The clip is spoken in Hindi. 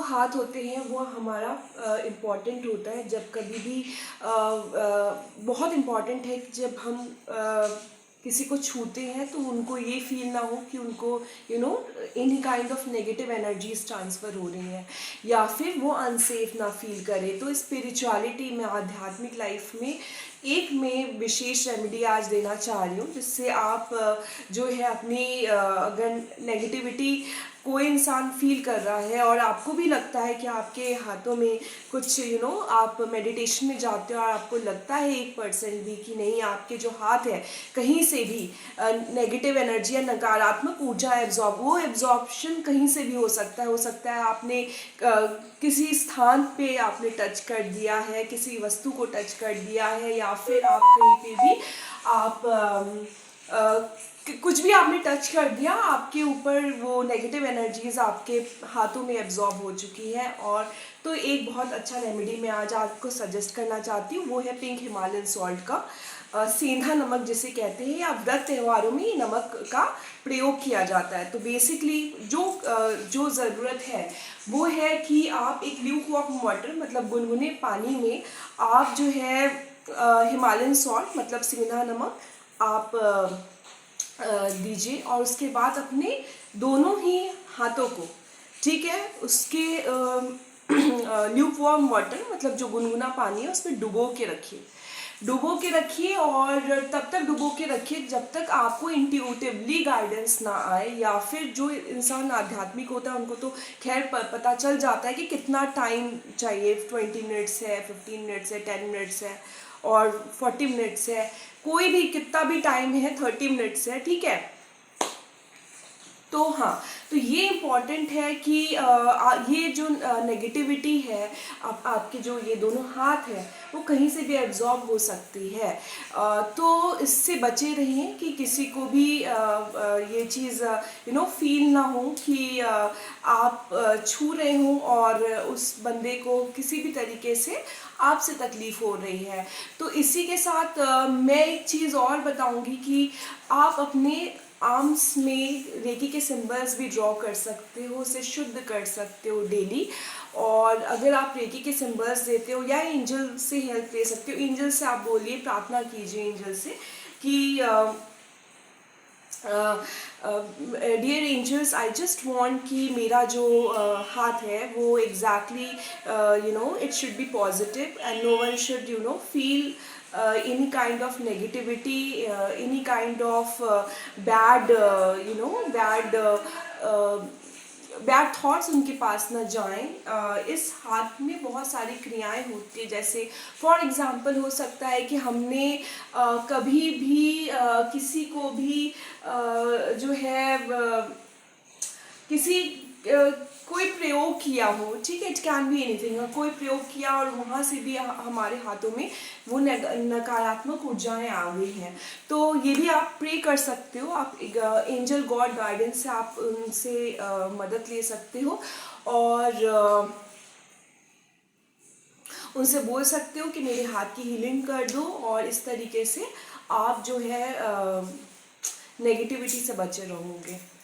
हाथ होते हैं वो हमारा इम्पॉर्टेंट होता है। जब कभी भी बहुत इम्पॉर्टेंट है कि जब हम किसी को छूते हैं तो उनको ये फील ना हो कि उनको any kind of negative energies transfer हो रही हैं या फिर वो अनसेफ ना फील करे। तो स्पिरिचुअलिटी में, आध्यात्मिक लाइफ में एक मैं विशेष रेमेडी आज देना चाह रही हूँ, जिससे आप जो है अपनी अगर नेगेटिविटी कोई इंसान फील कर रहा है और आपको भी लगता है कि आपके हाथों में कुछ आप मेडिटेशन में जाते हो और आपको लगता है 1% भी कि नहीं, आपके जो हाथ है कहीं से भी नेगेटिव एनर्जी या नकारात्मक ऊर्जा वो एब्जॉर्प्शन कहीं से भी हो सकता है आपने किसी स्थान पे आपने टच कर दिया है, किसी वस्तु को टच कर दिया है, या फिर आप कहीं पे भी आप कुछ भी आपने टच कर दिया, आपके ऊपर वो नेगेटिव एनर्जीज आपके हाथों में एब्जॉर्ब हो चुकी है। और तो एक बहुत अच्छा रेमेडी मैं आज आपको सजेस्ट करना चाहती हूँ, वो है पिंक हिमालयन सॉल्ट का सेंधा नमक जिसे कहते हैं, या व्रत त्योहारों में नमक का प्रयोग किया जाता है। तो बेसिकली जो ज़रूरत है वो है कि आप एक ल्यूकवार्म वाटर मतलब गुनगुने पानी में आप जो है हिमालयन सॉल्ट मतलब सेंधा नमक आप दीजिए, और उसके बाद अपने दोनों ही हाथों को, ठीक है, उसके ल्यूकवार्म वाटर मतलब जो गुनगुना पानी है उसमें डुबो के रखिए और तब तक डुबो के रखिए जब तक आपको इंट्यूटिवली गाइडेंस ना आए, या फिर जो इंसान आध्यात्मिक होता है उनको तो खैर पता चल जाता है कि कितना टाइम चाहिए, 20 मिनट्स है, 15 मिनट्स है, 10 मिनट्स है और 40 मिनट्स है, कोई भी कितना भी टाइम है, 30 मिनट्स है, ठीक है। तो हाँ, तो ये इम्पॉर्टेंट है कि ये जो नेगेटिविटी है आपके जो ये दोनों हाथ है वो कहीं से भी एब्जॉर्ब हो सकती है। तो इससे बचे रहिए कि किसी को भी ये चीज़ फील ना हो कि आप छू रहे हो और उस बंदे को किसी भी तरीके से आपसे तकलीफ़ हो रही है। तो इसी के साथ मैं एक चीज़ और बताऊंगी कि आप अपने आर्म्स में रेकी के सिंबल्स भी ड्रॉ कर सकते हो, उसे शुद्ध कर सकते हो डेली। और अगर आप रेकी के सिंबल्स देते हो या एंजल से हेल्प ले सकते हो, एंजल से आप बोलिए, प्रार्थना कीजिए एंजल से कि dear angels, I just want कि मेरा जो हाथ है वो exactly it should be positive and no one should feel any kind of negativity, any kind of bad thoughts उनके पास न जाएं। इस हाथ में बहुत सारी क्रियाएं होती है, जैसे फॉर एग्जांपल हो सकता है कि हमने कभी भी किसी को भी जो है किसी कोई प्रयोग किया हो, ठीक है, इट कैन बी एनीथिंग, कोई प्रयोग किया और वहाँ से भी हमारे हाथों में वो नकारात्मक ऊर्जाएं आ गई हैं। तो ये भी आप प्रे कर सकते हो, आप एंजल गॉड गाइडेंस से आप उनसे मदद ले सकते हो और उनसे बोल सकते हो कि मेरे हाथ की हीलिंग कर दो, और इस तरीके से आप जो है नेगेटिविटी से बचे रहोगे।